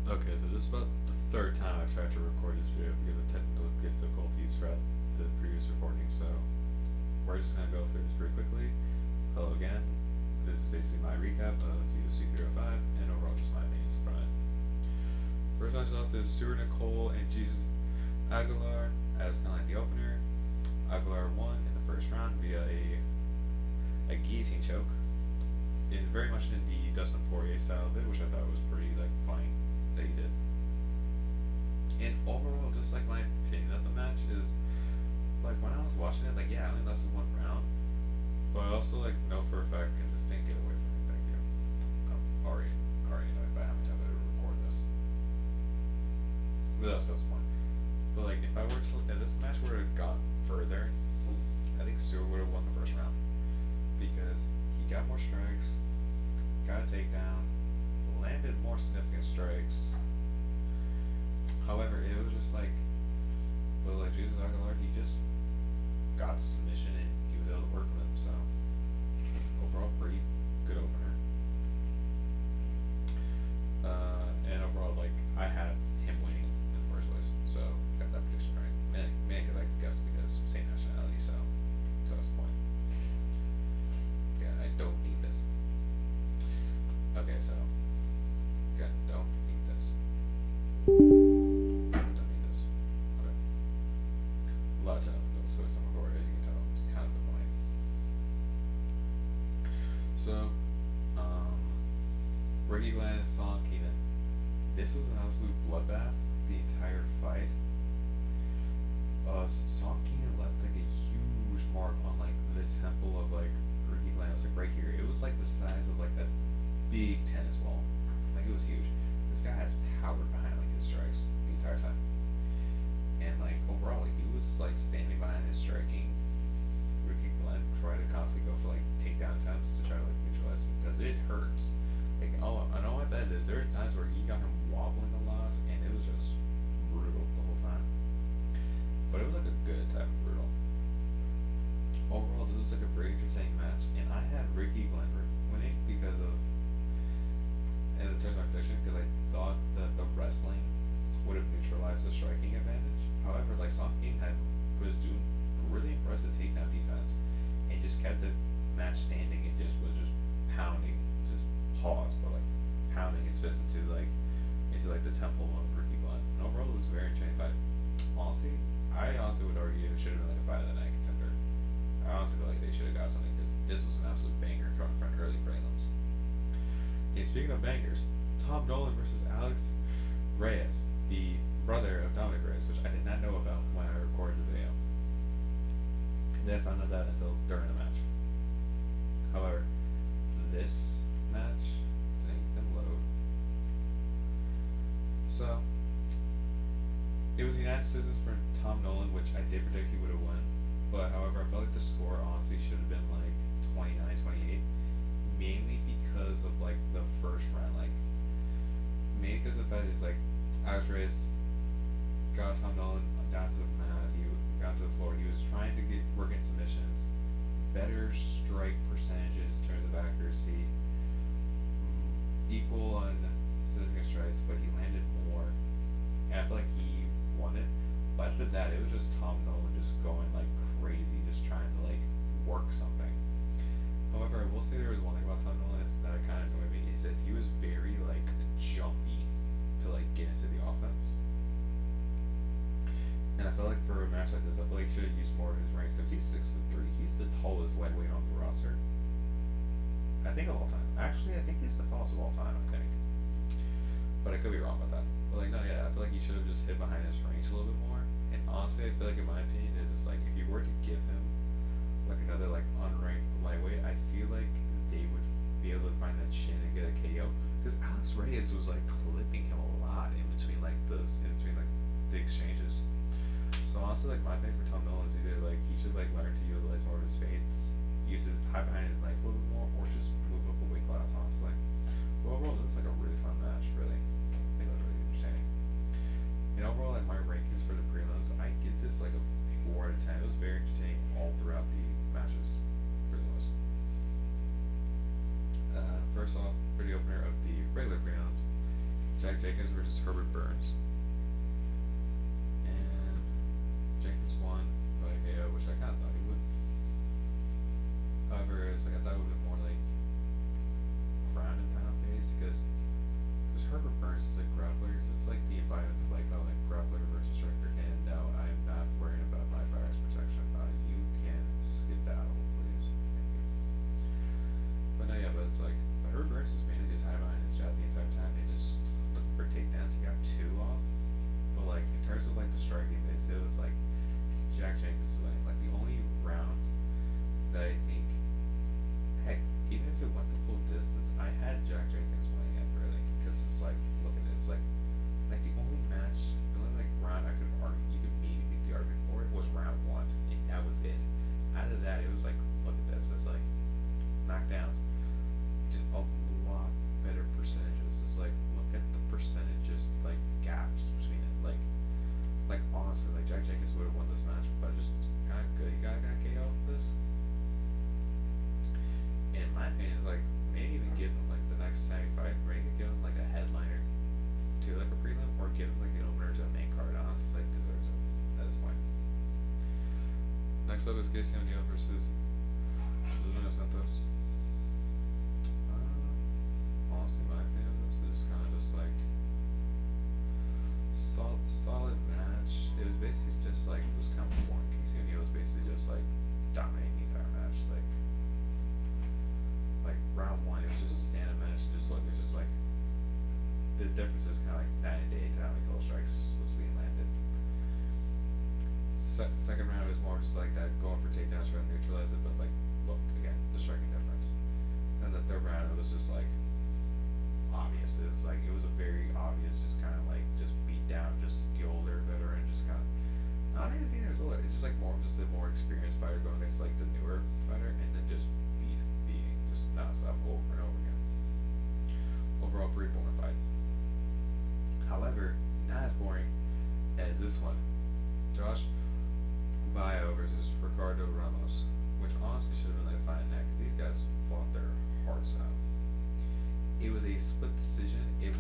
Okay, so this is about the third time I've tried to record this video because of technical difficulties throughout the previous recording, so we're just gonna go through this pretty quickly. Hello again. This is basically my recap of UFC 305 and overall just my opinions from it. First match off is Stuart Nicole and Jesus Aguilar as kind of like the opener. Aguilar won in the first round via a guillotine choke, in very much in the Dustin Poirier style of it, which I thought was pretty like funny that he did. And overall, just like my opinion of the match is, like when I was watching it, like yeah, I only lasted one round, but I also like know for a fact and this didn't get away from me. Thank you. Already know about how many times I record this. But that's the point. But like if I were to look at this match, were to have gone further, I think Stewart would have won the first round because he got more strikes, got a takedown, landed more significant strikes. However, it was just like, but like Jesus Aguilar, he just got the submission and he was able to work with him. So overall, pretty good opener. And overall, like I had him winning in the first place, so got that prediction right. Man could like guess because same nationality, so that's the point. Yeah, I don't need this. Okay, so yeah, don't need this. Don't need this. Okay. A lot of time goes with some of as you can tell. It's kind of annoying. So, Ricky Glenn and Song Keenan. This was an absolute bloodbath the entire fight. Song Keenan left like a huge mark on like the temple of like Ricky Glenn. It was like right here. It was like the size of like a big tennis ball. Like it was huge. This guy has power behind like his strikes the entire time. And like overall, like he was like standing behind his striking. Ricky Glenn tried to constantly go for like takedown attempts to try to like neutralize him because it hurts. Like I know I bet is there are times where he got him wobbling a lot and it was just brutal the whole time. But it was like a good type of brutal. Overall, this was like a very entertaining match, and I had Ricky Glenn winning because of, and in terms of my prediction, because I thought that the wrestling would have neutralized the striking advantage. However, like Song King was doing really impressive takedown defense, and just kept the match standing. It just was just pounding, just pause, but like pounding his fist into like the temple of Ricky Glenn. And overall, it was a very entertaining fight. I honestly would argue it should have been like a fight of the night contender. I honestly feel like they should have got something because this was an absolute banger coming from early prelims. And speaking of bangers, Tom Nolan versus Alex Reyes, the brother of Dominic Reyes, which I did not know about when I recorded the video. Didn't find out that until during the match. However, this match didn't even load. So, it was United Citizens for Tom Nolan, which I did predict he would have won. But however, I felt like the score honestly should have been like 29-28, mainly because of like the first round. Like, mainly because of the fact is like Alex Reyes got Tom Nolan down to the mat. He got to the floor. He was trying to get working submissions, better strike percentages in terms of accuracy, equal on significant strikes, but he landed more. And I feel like he won it. But after that, it was just Tom Nolan just going like crazy, just trying to like work something. However, I will say there was one thing about Tom Nolan that kind of annoyed me is that he was very like jumpy to like get into the offense. And I feel like for a match like this, I feel like he should have used more of his range because he's 6'3". He's the tallest lightweight on the roster. I think of all time. Actually, I think he's the tallest of all time. I think, but I could be wrong about that. But like, no, yeah, I feel like he should have just hit behind his range a little bit more. And honestly, I feel like in my opinion, is it's like if you were to give him like another like unranked lightweight, I feel like they would be able to find that chin and get a KO. Because Alex Reyes was like clipping him a lot in between like the exchanges. So honestly, like my thing for Tom Nolan is either like he should like learn to utilize more of his feints, use his high behind his knife a little bit more, or just move up a weight class. Honestly, but overall, it was like a really fun match. Really, I think it was really entertaining. And overall, like my rankings for the prelims, I give this like a 4 out of 10. It was very entertaining all throughout the matches. Really was. First off, for the opener of the regular prelims, Jack Jenkins versus Herbert Burns, and Jenkins won by KO, which I kind of thought he would. However, it's like I thought it would be more like ground and pound based because Herbert Burns is a grappler. It's like the environment of like, oh, like grappler versus striker, and no, I am not worrying about my virus protection. You can skedaddle, please. Thank you. But no, yeah, but it's like, but Herbert Burns is mainly just high behind his jab the entire time and just looking for takedowns. He got 2 off, but like in terms of like the striking base, it was like Jack Jenkins was winning. Like the only round that I think, heck, even if it went the full distance, I had Jack Jenkins winning it really, because it's like, look at it, it's like the only match, the only like round I could argue, you could maybe make the argument for it was round 1, and that was it. Out of that, it was like, look at this, it's like knockdowns, just a lot better percentages. It's like, look at the percentages, like gaps between it, like honestly, like Jack Jenkins would have won this match, but just kind of good, he got KO with this. In my opinion, it's like maybe even give him like the next time he fight, maybe give him like a headliner to like a prelim, or give him like an opener to a main card. Honestly, like deserves it at this point. Next up is Casey O'Neill versus Luna Santos. Honestly, my opinion, this is just kind of just like solid match. It was basically just like, it was kind of boring. Casey O'Neill was basically just like dominating the entire match. Like round 1, it was just a stand-up match. Just like, it was just like the difference is kind of like night and day to how many total strikes was being landed. Second round was more just like that, going for takedowns, trying to neutralize it, but like, look again, the striking difference. And the third round, it was just like obvious. It's like, it was a very obvious, just kind of like just beat down, just the older veteran, just kind of not even think it was older. It's just like more of just a more experienced fighter going against like the newer fighter, and then just beating just nonstop over and over again. Overall, pretty boring fight. However, not as boring as this one. Josh Cubayo versus Ricardo Ramos, which honestly should have been like a fight in that, because these guys fought their hearts out. It was a split decision. It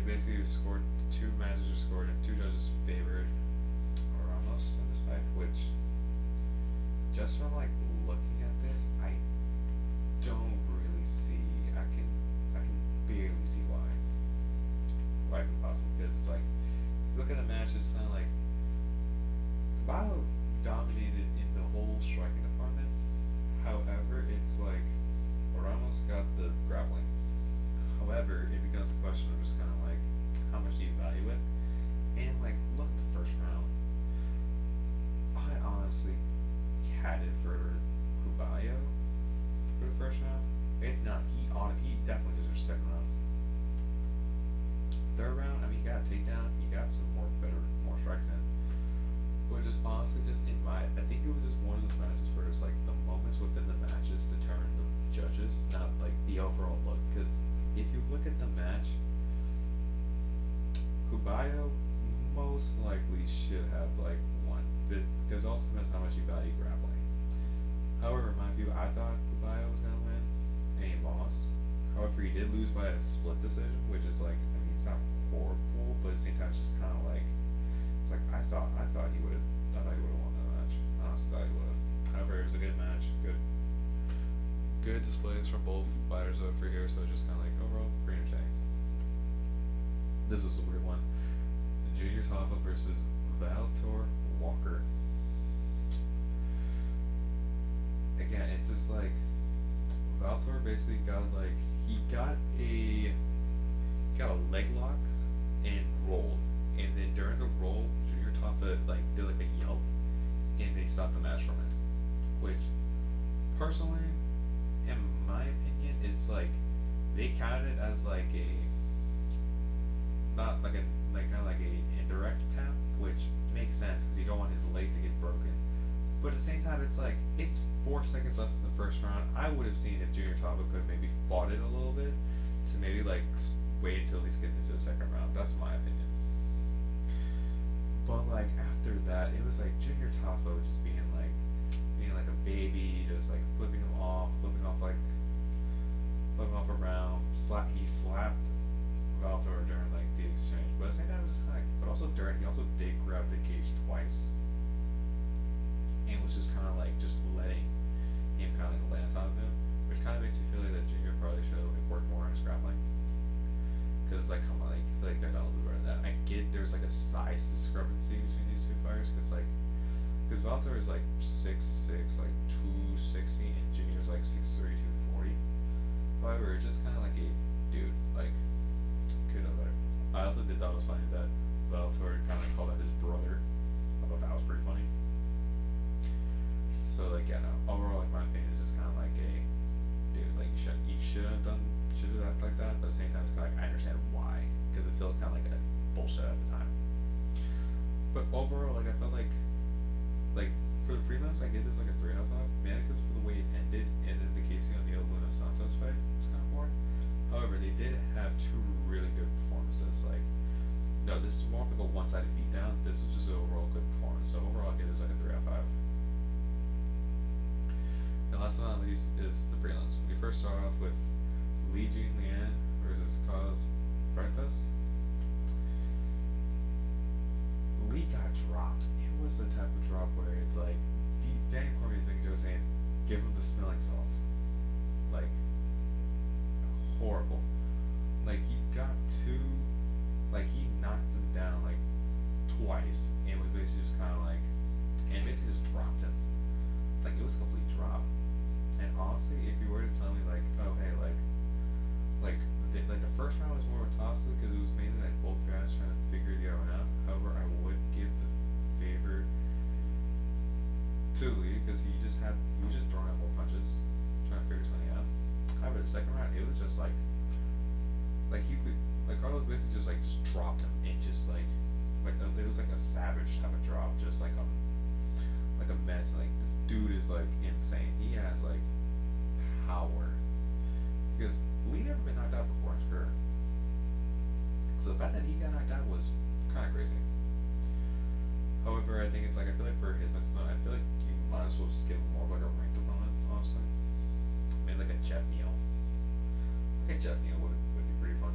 basically was scored, 2 matches were scored, and 2 judges favored Ramos in this fight, which, just from like looking at this, I don't really see, I can barely see why it could possibly, because it's like, if you look at the match, it's kind of like Caballo dominated in the whole striking department. However, it's like Ramos got the grappling. However, it becomes a question of just kind of like, how much do you value it? And like, look at the first round. I honestly had it for Cubayo for the first round. If not, he definitely deserves second round. Third round, I mean, you got a takedown, you got some more strikes in. But just honestly, just in my, I think it was just one of those matches where it was like the moments within the matches determine the judges, not like the overall look. Because if you look at the match, Cubayo most likely should have like won, but because also depends how much you value grappling. However, in my view, I thought Cubayo was gonna win, and he lost. However, he did lose by a split decision, which is like, I mean, it's not horrible, but at the same time, it's just kind of like, it's like I thought he would have won that match. I honestly thought he would have. However, it was a good match, good displays from both fighters over here, so just kind of like overall pretty entertaining. This was a weird one. Junior Taffa versus Valtor Walker. Again, it's just like Valtor basically got like, he got a leg lock and rolled, and then during the roll, Junior Taffa like did like a yelp, and they stopped the match from it. Which, personally, in my opinion, it's like they counted it as like a, not like a, like kind of like a indirect tap, which makes sense because you don't want his leg to get broken. But at the same time, it's like, it's 4 seconds left in the first round. I would have seen if Junior Taffa could maybe fought it a little bit to maybe like wait until he's get into the second round. That's my opinion. But like after that, it was like Junior Taffa was just being like a baby, just like flipping off put him off a round. He slapped Valtor during like the exchange, but at the same time, it was just kind of. But also during, he also did grab the cage twice, and was just kind of like just letting him kind of like lay on top of him, which kind of makes me feel like that Junior probably should have like worked more on his grappling. Because like, come on, like, I feel like I don't do better than that. I get there's like a size discrepancy between these two fighters, because Valtor is like 6'6", like 260, and Junior is like 6'3", 240. However, it's just kind of like a dude, like, could know better. I also did thought it was funny that Valtor kind of called out his brother. I thought that was pretty funny. So like, yeah, no. Overall, like, my opinion is just kind of like a dude, like, you shouldn't have acted like that, but at the same time, it's kind of like, I understand why, because it felt kind of like a bullshit at the time. But overall, like, I felt like for the prelims, I gave this like a 3 out of 5, mainly because for the way it ended, and then the Casey O'Neill Luna Santos fight was kind of boring. However, they did have 2 really good performances. Like, no, this is more of like a one-sided beatdown. This was just an overall good performance. So overall, I give this like a 3 out of 5. And last but not least is the prelims. We first start off with Li Jinglian versus Carlos Freitas. Lee got dropped. It was the type of drop where it's like, Dan Cormier's making Joe saying, give him the smelling salts. Like, horrible. Like, he got 2, like, he knocked him down, like, twice, and was basically just kind of like, and basically just dropped him. Like, it was a complete drop. And honestly, if you were to tell me, like, oh, hey, like the first round was more of a toss-up because it was mainly like both guys trying to figure the other one out. However, I would give the favor to Lee because he was just throwing out more punches, trying to figure something out. However, the second round, it was just like Carlos basically just dropped him and just it was like a savage type of drop, just like a mess. Like, this dude is like insane. He has like power. Because Lee never been knocked out before in his career. So the fact that he got knocked out was kind of crazy. However, I think it's like, I feel like for his next opponent, I feel like you might as well just give him more of like a ranked opponent, honestly. Maybe like a Jeff Neal. Like a Jeff Neal would be pretty fun.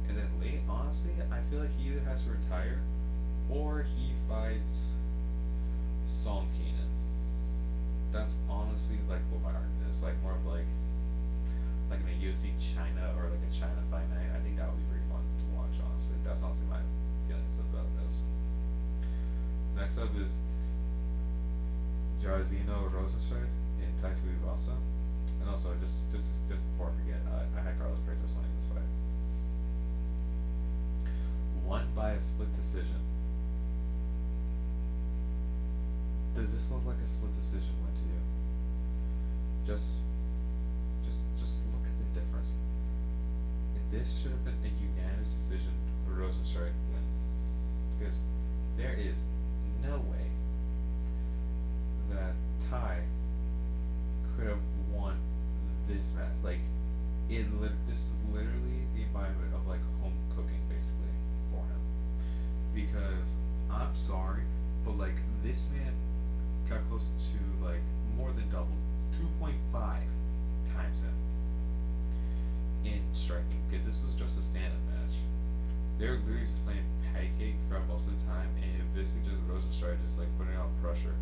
And then Lee, honestly, I feel like he either has to retire or he fights Song Keenan. That's honestly like what my argument is. Like, more of like in a UFC China or like a China fight night. I think that would be pretty fun to watch, honestly. That's honestly my feelings about this. Next up is Jairzinho Rosenstrike and Taito Iwasa. And also, just before I forget, I had Carlos Freitas winning this fight. Won by a split decision. Does this look like a split decision win to you? Just look at the difference. This should have been a unanimous decision for Rosenstrike win. Because there is no way that Ty could have won this match. Like, this is literally the environment of like home cooking basically for him. Because I'm sorry, but like, this man got close to like more than double, 2.5 times him in striking, because this was just a stand-up match. They were literally just playing patty cake throughout most of the time, and it basically just Rosenstrike just like putting out pressure,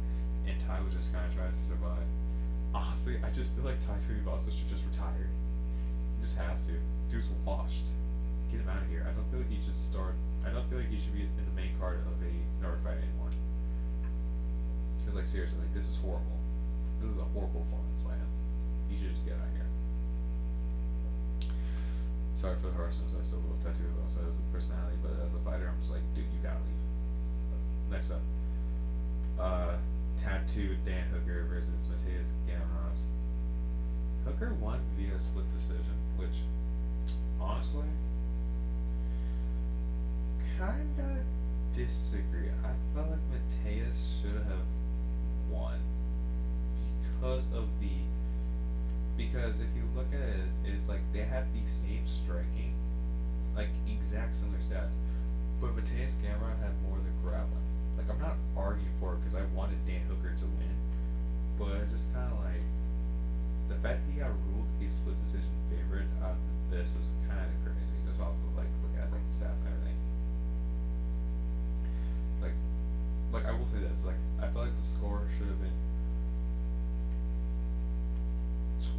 and Ty was just kind of trying to survive. Honestly, I just feel like Taito Iwasa should just retire. He just has to. Dude's washed. Get him out of here. I don't feel like he should start. I don't feel like he should be in the main card of another fight anymore. Because like, seriously, like, this is horrible. This is a horrible performance by him. He should just get out of here. Sorry for the harshness. I still love Taito Iwasa as a personality, but as a fighter, I'm just like, dude, you gotta leave. Next up, Tattoo Dan Hooker versus Mateus Gamrot. Hooker won via split decision, which honestly, kinda disagree. I felt like Mateus should have won because if you look at it, it's like they have the same striking, like exact similar stats, but Mateus Gamrot had more of the grappling. Like, I'm not arguing for it because I wanted Dan Hooker to win, but it's just kind of like, the fact that he got ruled a split decision favorite out of this is kind of crazy. Just off of like look at like stats and everything. Like, I will say this. Like, I feel like the score should have been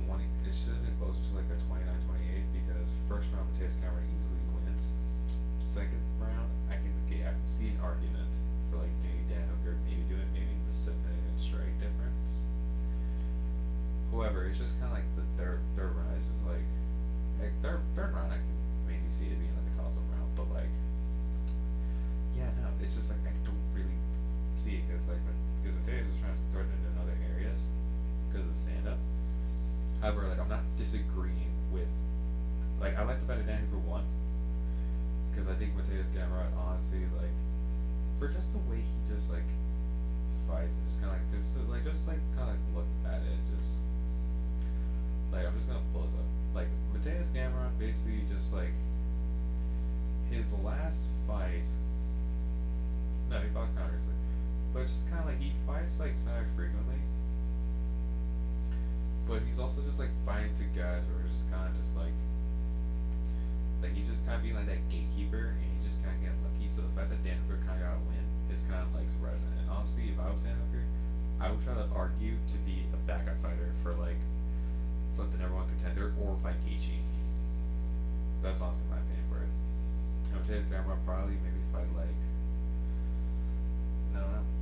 20. It should have been closer to like a 29-28 because first round Mateus Cameron easily wins. Second round, I can see an argument for like maybe Dan Hooker maybe doing maybe the significant strike difference. However, it's just kind of like the third round is just like third round I can maybe see it being like a toss up round, but like yeah no, it's just like I don't really see it because Mateus was trying to threaten it in other areas because of the stand up. However, like I'm not disagreeing with like I like the fact that Dan Hooker won because I think Mateus Gamrot honestly like for just the way he just like fights and just kind of like just kind of like look at it just like I'm just gonna pull this up like Mateus Gamrot basically just like his last fight no he fought Congressly but just kind of like he fights like semi frequently but he's also just like fighting to guys where it's just kind of just like he's just kind of being like that gatekeeper and he's just kind of getting lucky. So the fact that Dan Hooker kind of got a win is kind of like resonant. And honestly, if I was Dan Hooker, I would try to argue to be a backup fighter for like the number one contender or fight Gaethje. That's honestly my opinion for it. I would say his grandma probably maybe fight like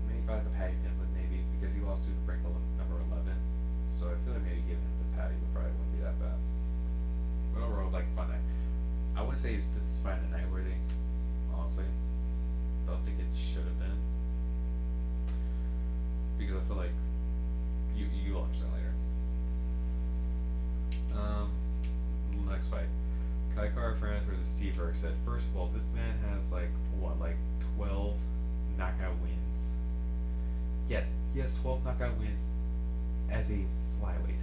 maybe fight like a Patty Pimblett maybe because he lost to the Brinkle number 11. So I feel like maybe giving him the Patty would probably wouldn't be that bad. But overall, like fun night. I wouldn't say this is fine and night worthy, honestly. Don't think it should have been. Because I feel like you'll understand later. Next fight. Kai Kara France versus Steve Urquhart. First of all, this man has like 12 knockout wins. Yes, he has 12 knockout wins as a flyweight.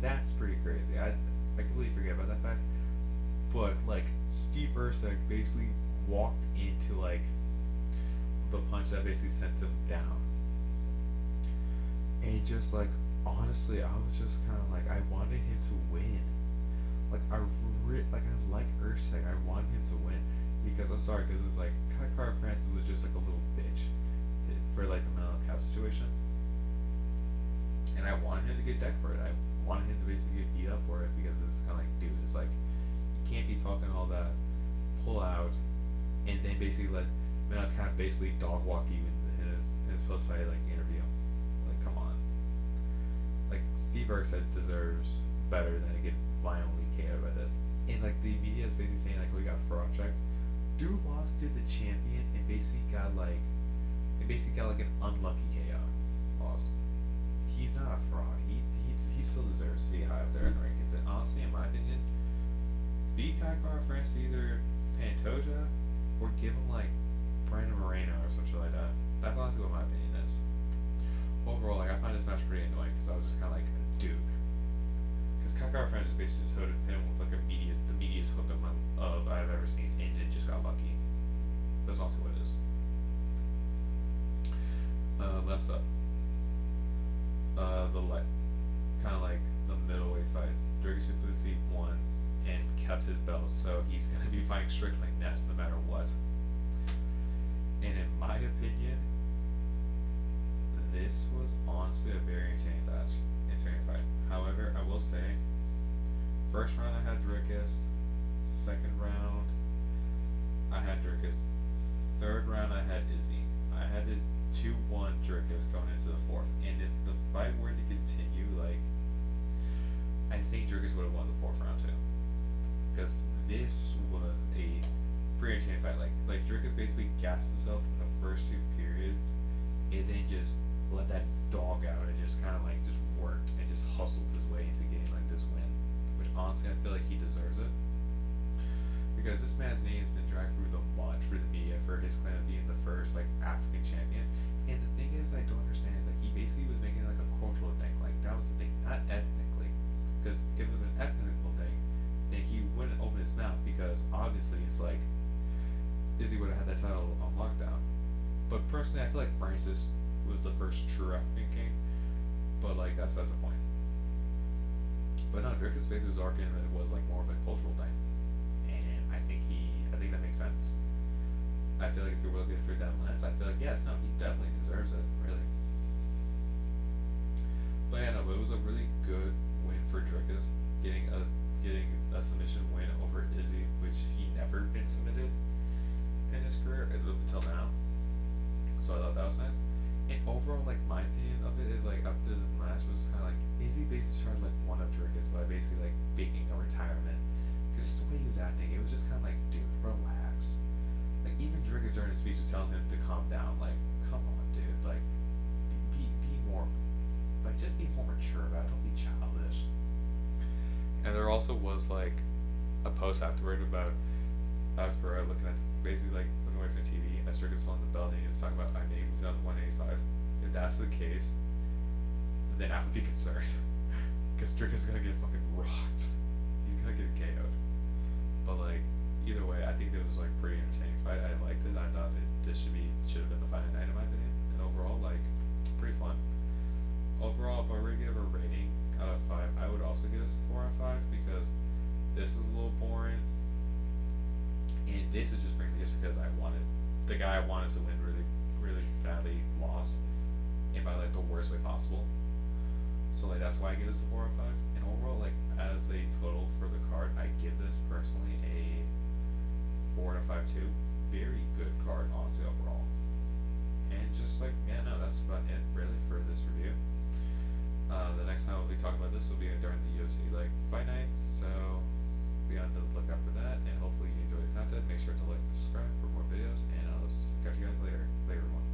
That's pretty crazy. I completely forget about that fact. But like Steve Urquhart basically walked into like the punch that basically sent him down, and just like honestly, I was just kind of like I wanted him to win. Like I like Urquhart. I wanted him to win because I'm sorry because it's like Kai Kara France was just like a little bitch for like the mental cap situation, and I wanted him to get decked for it. I wanted him to basically get beat up for it because it's kind of like dude, it's like. Can't be talking all that, pull out, and then basically let Menachem basically dog walk you in his post fight like interview. Like come on. Like Steve Urquhart deserves better than to get violently KO'd by this. And like the media is basically saying like we got fraud check. Dude lost to the champion and basically got like an unlucky KO. Loss. He's not a fraud. He still deserves to be high up there in the rankings. And honestly, in my opinion. Feed Kai Kara France to either Pantoja or give him like Brandon Moreno or some shit like that. That's honestly what my opinion is. Overall, like I find this match pretty annoying because I was just kind of like, dude, because Kai Kara France is basically just hit him with like the media's hookup I've ever seen, and it just got lucky. That's also what it is. Last up, the kind of like the middleweight fight. Dricus Du Plessis won. And kept his belt, so he's gonna be fighting Strickland next, no matter what. And in my opinion, this was honestly a very entertaining fight. However, I will say, first round I had Dricus, second round I had Dricus, third round I had Izzy. I had it 2-1 Dricus going into the fourth, and if the fight were to continue, like I think Dricus would have won the fourth round too. Because this was a pretty entertaining fight. Like Dricus basically gassed himself in the first two periods, and then just let that dog out and just kind of like just worked and just hustled his way into getting like this win. Which honestly, I feel like he deserves it. Because this man's name has been dragged through the mud for the media for his claim of being the first like African champion. And the thing is, I don't understand is like he basically was making it like a cultural thing. Like that was the thing, not ethnically. Because if it was an ethnical thing. Then he wouldn't open his mouth because obviously it's like Izzy would have had that title on lockdown. But personally, I feel like Francis was the first true African king. But like that's the point. But no, Dricus basically was arguing that it was like more of a cultural thing, and I think that makes sense. I feel like if you were looking through that lens, I feel like yes, no, he definitely deserves it, really. But yeah, no, but it was a really good win for Dricus, getting a submission win over Izzy, which he never been submitted in his career until now. So I thought that was nice. And overall, like my opinion of it is like after the match was kind of like Izzy basically tried to like one up Dricus by basically like faking a retirement, because just the way he was acting, it was just kind of like, dude, relax. Like even Dricus during his speech was telling him to calm down. Like, come on, dude. Like, be more, like just be more mature about it. Don't be childish. And there also was like a post afterward about Asper looking at basically like looking away from the TV as Dricus holding the belt and he was talking about I may move down to 185. If that's the case, then I would be concerned because Dricus is gonna get fucking rocked. He's gonna get KO'd. But like either way, I think it was like pretty entertaining fight. I liked it. I thought this should have been the fight of the night in my opinion. And overall, like pretty fun. Overall, if I were to give a rating out of 5, I would also give this a 4 out of 5 because this is a little boring. And this is just frankly just because the guy I wanted to win really, really badly lost, and by like the worst way possible. So like that's why I give this a 4 out of 5. And overall, like as a total for the card, I give this personally a 4 out of 5 too. Very good card, honestly, overall. And just like yeah, no, that's about it really for this review. The next time we'll be talking about this will be during the UFC like fight night, so be on the lookout for that. And hopefully you enjoy the content. Make sure to like and subscribe for more videos, and I'll catch you guys later. Later, everyone.